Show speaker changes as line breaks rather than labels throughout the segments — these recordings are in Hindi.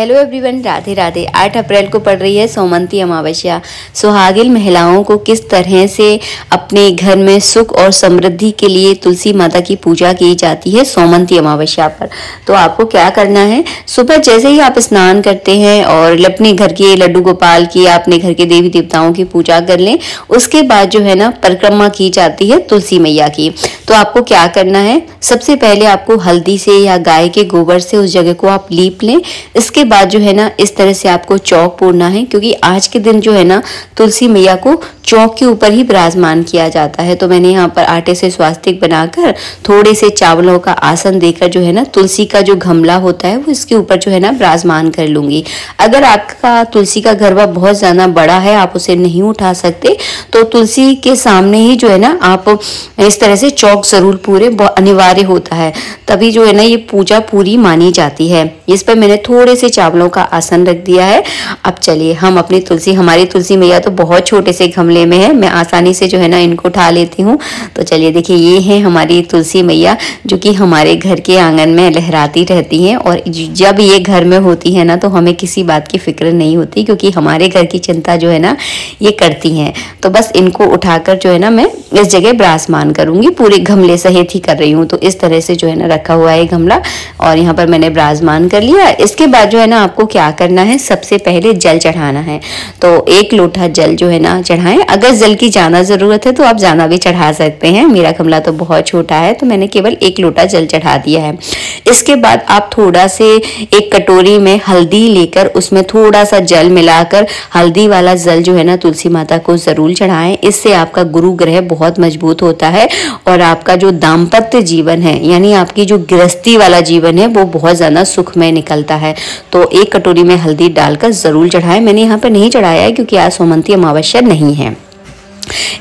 Hello everyone, Radhe Radhe. 8 अप्रैल को पड़ रही है सोमवती अमावस्या। सुहागिन महिलाओं को किस तरह से अपने घर में सुख और समृद्धि के लिए तुलसी माता की पूजा की जाती है सोमवती अमावस्या पर। तो आपको क्या करना है, सुबह जैसे ही आप स्नान करते हैं और अपने घर के लड्डू गोपाल की, अपने घर के देवी देवताओं की पूजा कर लें, उसके बाद जो है ना परिक्रमा की जाती है तुलसी मैया की। तो आपको क्या करना है, सबसे पहले आपको हल्दी से या गाय के गोबर से उस जगह को आप लीप लें। इसके बाद जो है ना इस तरह से आपको चौक पूरना है, क्योंकि आज के दिन जो है ना तुलसी मैया को चौक के ऊपर ही विराजमान किया जाता है। तो मैंने यहाँ पर आटे से स्वास्तिक बनाकर थोड़े से चावलों का आसन देकर जो है ना तुलसी का जो गमला होता है वो इसके ऊपर जो है ना विराजमान कर लूंगी। अगर आपका तुलसी का गरबा बहुत ज्यादा बड़ा है, आप उसे नहीं उठा सकते, तो तुलसी के सामने ही जो है ना आप इस तरह से चौक जरूर पूरे, अनिवार्य होता है, तभी जो है ना ये पूजा पूरी मानी जाती है। इस पर मैंने थोड़े से चावलों का आसन रख दिया है। अब चलिए हम अपनी हमारी तुलसी मैया तो बहुत छोटे से गमले में है, मैं आसानी से जो है ना इनको उठा लेती हूँ। तो चलिए देखिए, ये है हमारी तुलसी मैया जो कि हमारे घर के आंगन में लहराती रहती हैं। और जब ये घर में होती है ना तो हमें किसी बात की फिक्र नहीं होती, क्योंकि हमारे घर की चिंता जो है ना ये करती हैं। तो बस इनको उठाकर जो है ना मैं इस जगह विराजमान करूंगी, पूरे गमले सहित ही कर रही हूँ। तो इस तरह से जो है ना रखा हुआ है गमला और यहाँ पर मैंने विराजमान कर लिया। इसके बाद जो है ना आपको क्या करना है, सबसे पहले जल चढ़ाना है। तो 1 लोटा जल जो है ना चढ़ाएं। अगर जल की ज्यादा जरूरत है तो आप ज्यादा भी चढ़ा सकते हैं। मेरा गमला तो बहुत छोटा है तो मैंने केवल 1 लोटा जल चढ़ा दिया है। इसके बाद आप थोड़ा से एक कटोरी में हल्दी लेकर उसमें थोड़ा सा जल मिलाकर हल्दी वाला जल जो है ना तुलसी माता को जरूर चढ़ाएं। इससे आपका गुरु ग्रह बहुत मजबूत होता है और आपका जो दाम्पत्य जीवन है, यानी आपकी जो गृहस्थी वाला जीवन है, वो बहुत ज्यादा सुखमय निकलता है। तो 1 कटोरी में हल्दी डालकर जरूर चढ़ाएं। मैंने यहाँ पर नहीं चढ़ाया है क्योंकि आज सोमवती अमावस्या नहीं है।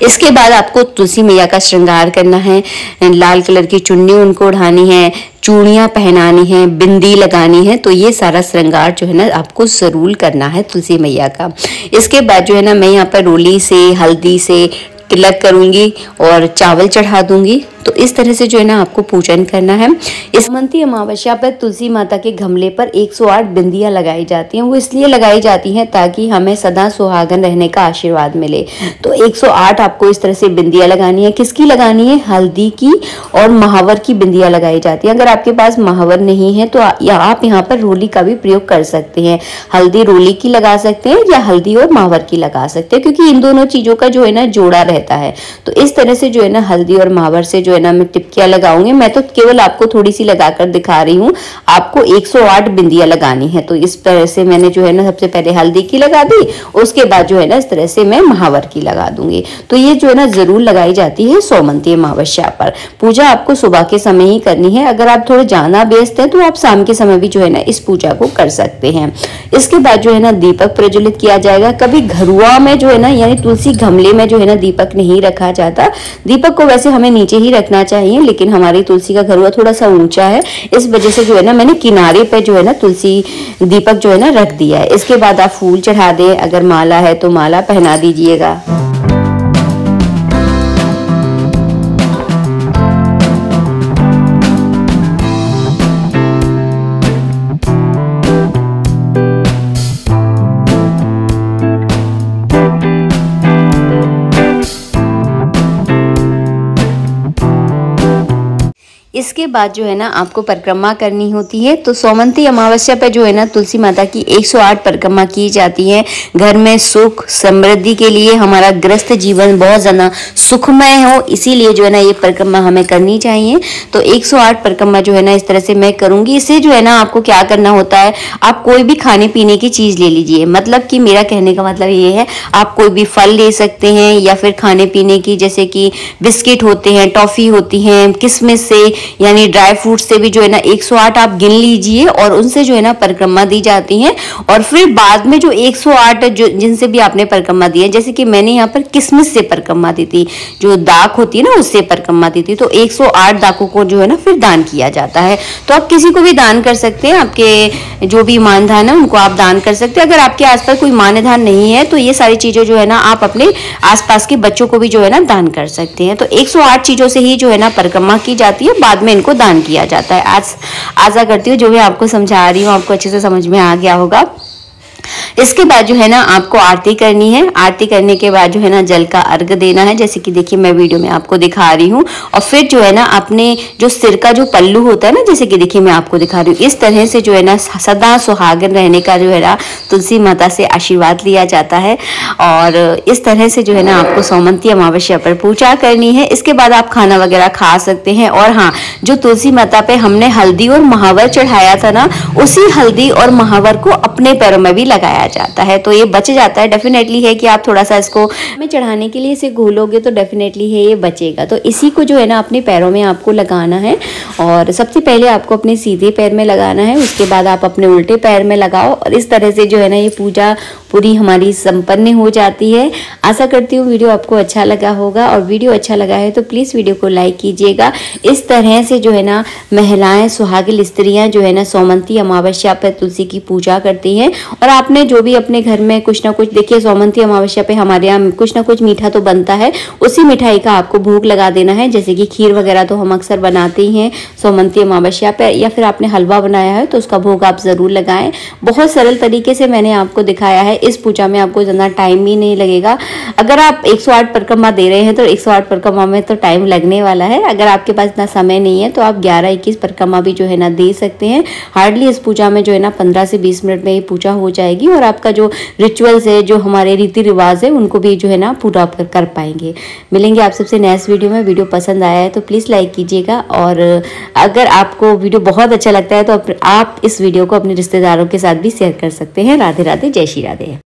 इसके बाद आपको तुलसी मैया का श्रृंगार करना है। लाल कलर की चुन्नी उनको ओढ़ानी है, चूड़ियां पहनानी है, बिंदी लगानी है। तो ये सारा श्रृंगार जो है ना आपको जरूर करना है तुलसी मैया का। इसके बाद जो है ना मैं यहाँ पर रोली से, हल्दी से तिलक करूंगी और चावल चढ़ा दूंगी। तो इस तरह से जो है ना आपको पूजन करना है। इस सोमवती अमावस्या पर तुलसी माता के गमले पर 108 बिंदियां लगाई जाती हैं। वो इसलिए लगाई जाती हैं ताकि हमें सदा सुहागन रहने का आशीर्वाद मिले। तो 108 आपको इस तरह से बिंदियां लगानी है। किसकी लगानी है, हल्दी की और महावर की बिंदियां लगाई जाती है। अगर आपके पास महावर नहीं है तो आप यहाँ पर रोली का भी प्रयोग कर सकते हैं। हल्दी रोली की लगा सकते हैं या हल्दी और महावर की लगा सकते हैं, क्योंकि इन दोनों चीजों का जो है ना जोड़ा रहता है। तो इस तरह से जो है ना हल्दी और महावर से जो है ना मैं टिपकियां लगाऊंगी। मैं तो केवल आपको थोड़ी सी लगाकर दिखा रही हूँ, आपको 108 बिंदियां लगानी है। तो इस तरह से मैंने जो है ना सबसे पहले हल्दी की लगा दी, उसके बाद जो है ना इस तरह से मैं महावर की लगा दूंगी। तो ये जो है ना जरूर लगाई जाती है सोमवती अमावस्या पर। पूजा आपको सुबह के समय ही करनी है। अगर आप थोड़े ज्यादा व्यस्त हैं तो आप शाम के समय भी जो है ना इस पूजा को कर सकते हैं। इसके बाद जो है ना दीपक प्रज्वलित किया जाएगा। कभी घरुआ में जो है ना, यानी तुलसी गमले में जो है ना दीपक नहीं रखा जाता। दीपक को वैसे हमें नीचे ही रखना चाहिए, लेकिन हमारी तुलसी का घरुआ थोड़ा सा ऊंचा है, इस वजह से जो है ना मैंने किनारे पे जो है ना तुलसी दीपक जो है ना रख दिया है। इसके बाद आप फूल चढ़ा दें, अगर माला है तो माला पहना दीजिएगा। इसके बाद जो है ना आपको परिक्रमा करनी होती है। तो सोमवती अमावस्या पर जो है ना तुलसी माता की 108 परिक्रमा की जाती है। घर में सुख समृद्धि के लिए, हमारा गृहस्थ जीवन बहुत ज्यादा सुखमय हो, इसीलिए जो है ना ये परिक्रमा हमें करनी चाहिए। तो 108 परिक्रमा जो है ना इस तरह से मैं करूंगी। इससे जो है ना आपको क्या करना होता है, आप कोई भी खाने पीने की चीज ले लीजिए। मतलब कि मेरा कहने का मतलब ये है, आप कोई भी फल ले सकते हैं या फिर खाने पीने की, जैसे कि बिस्किट होते हैं, टॉफी होती हैं, किशमिश से यानी ड्राई फ्रूट से भी जो है ना 108 आप गिन लीजिए और उनसे जो है ना परिक्रमा दी जाती है। और फिर बाद में जो 108 जो जिनसे भी आपने परिक्रमा दी है, जैसे कि मैंने यहाँ पर किशमिश से परिक्रमा दी थी, जो दाक होती है ना उससे परिक्रमा दी थी। तो 108 दाकों को जो है ना फिर दान किया जाता है। तो आप किसी को भी दान कर सकते हैं, आपके जो भी मानधान है उनको आप दान कर सकते हैं। अगर आपके आसपास कोई मानधान नहीं है तो ये सारी चीजें जो है ना आप अपने आसपास के बच्चों को भी जो है ना दान कर सकते हैं। तो 108 चीजों से ही जो है ना परिक्रमा की जाती है। बाद में इनको दान किया जाता है। आज आशा करती हूँ जो भी आपको समझा रही हूँ आपको अच्छे से समझ में आ गया होगा। इसके बाद जो है ना आपको आरती करनी है। आरती करने के बाद जो है ना जल का अर्घ देना है, जैसे कि देखिए मैं वीडियो में आपको दिखा रही हूँ। और फिर जो है ना अपने जो सिर का जो पल्लू होता है ना, जैसे कि देखिए मैं आपको दिखा रही हूँ, इस तरह से जो है ना सदा सुहागन रहने का जो है ना तुलसी माता से आशीर्वाद लिया जाता है। और इस तरह से जो है ना आपको सोमवती अमावस्या पर पूजा करनी है। इसके बाद आप खाना वगैरह खा सकते हैं। और हाँ, जो तुलसी माता पे हमने हल्दी और महावर चढ़ाया था ना, उसी हल्दी और महावर को अपने पैरों में भी लगाया जाता है, तो ये बच जाता है। डेफिनेटली है कि आप थोड़ा सा इसको में चढ़ाने के लिए इसे घोलोगे तो डेफिनेटली है ये बचेगा। तो इसी को जो है ना अपने पैरों में आपको लगाना है। और सबसे पहले आपको अपने सीधे पैर में लगाना है, उसके बाद आप अपने उल्टे पैर में लगाओ। और इस तरह से जो है ना ये पूजा पूरी हमारी संपन्न हो जाती है। आशा करती हूँ वीडियो आपको अच्छा लगा होगा, और वीडियो अच्छा लगा है तो प्लीज़ वीडियो को लाइक कीजिएगा। इस तरह से जो है ना महिलाएं, सुहागिन स्त्रियां जो है ना सोमवती अमावस्या पर तुलसी की पूजा करती हैं। और आपने जो भी अपने घर में कुछ ना कुछ, देखिए सोमवती अमावस्या पे हमारे यहाँ कुछ ना कुछ मीठा तो बनता है, उसी मिठाई का आपको भोग लगा देना है। जैसे कि खीर वगैरह तो हम अक्सर बनाते ही हैं सोमवती अमावस्या पे, या फिर आपने हलवा बनाया है तो उसका भोग आप ज़रूर लगाएं। बहुत सरल तरीके से मैंने आपको दिखाया है। इस पूजा में आपको ज़्यादा टाइम भी नहीं लगेगा। अगर आप 108 परिक्रमा दे रहे हैं तो 108 परिक्रमा में तो टाइम लगने वाला है। अगर आपके पास इतना समय नहीं है तो आप 11-21 परिक्रमा भी जो है ना दे सकते हैं। हार्डली इस पूजा में जो है ना 15 से 20 मिनट में ये पूजा हो जाएगी, और आपका जो रिचुअल्स है, जो हमारे रीति रिवाज है, उनको भी जो है ना पूरा कर पाएंगे। मिलेंगे आप सबसे नेक्स्ट वीडियो में। वीडियो पसंद आया है तो प्लीज़ लाइक कीजिएगा, और अगर आपको वीडियो बहुत अच्छा लगता है तो आप इस वीडियो को अपने रिश्तेदारों के साथ भी शेयर कर सकते हैं। राधे राधे, जय श्री राधे।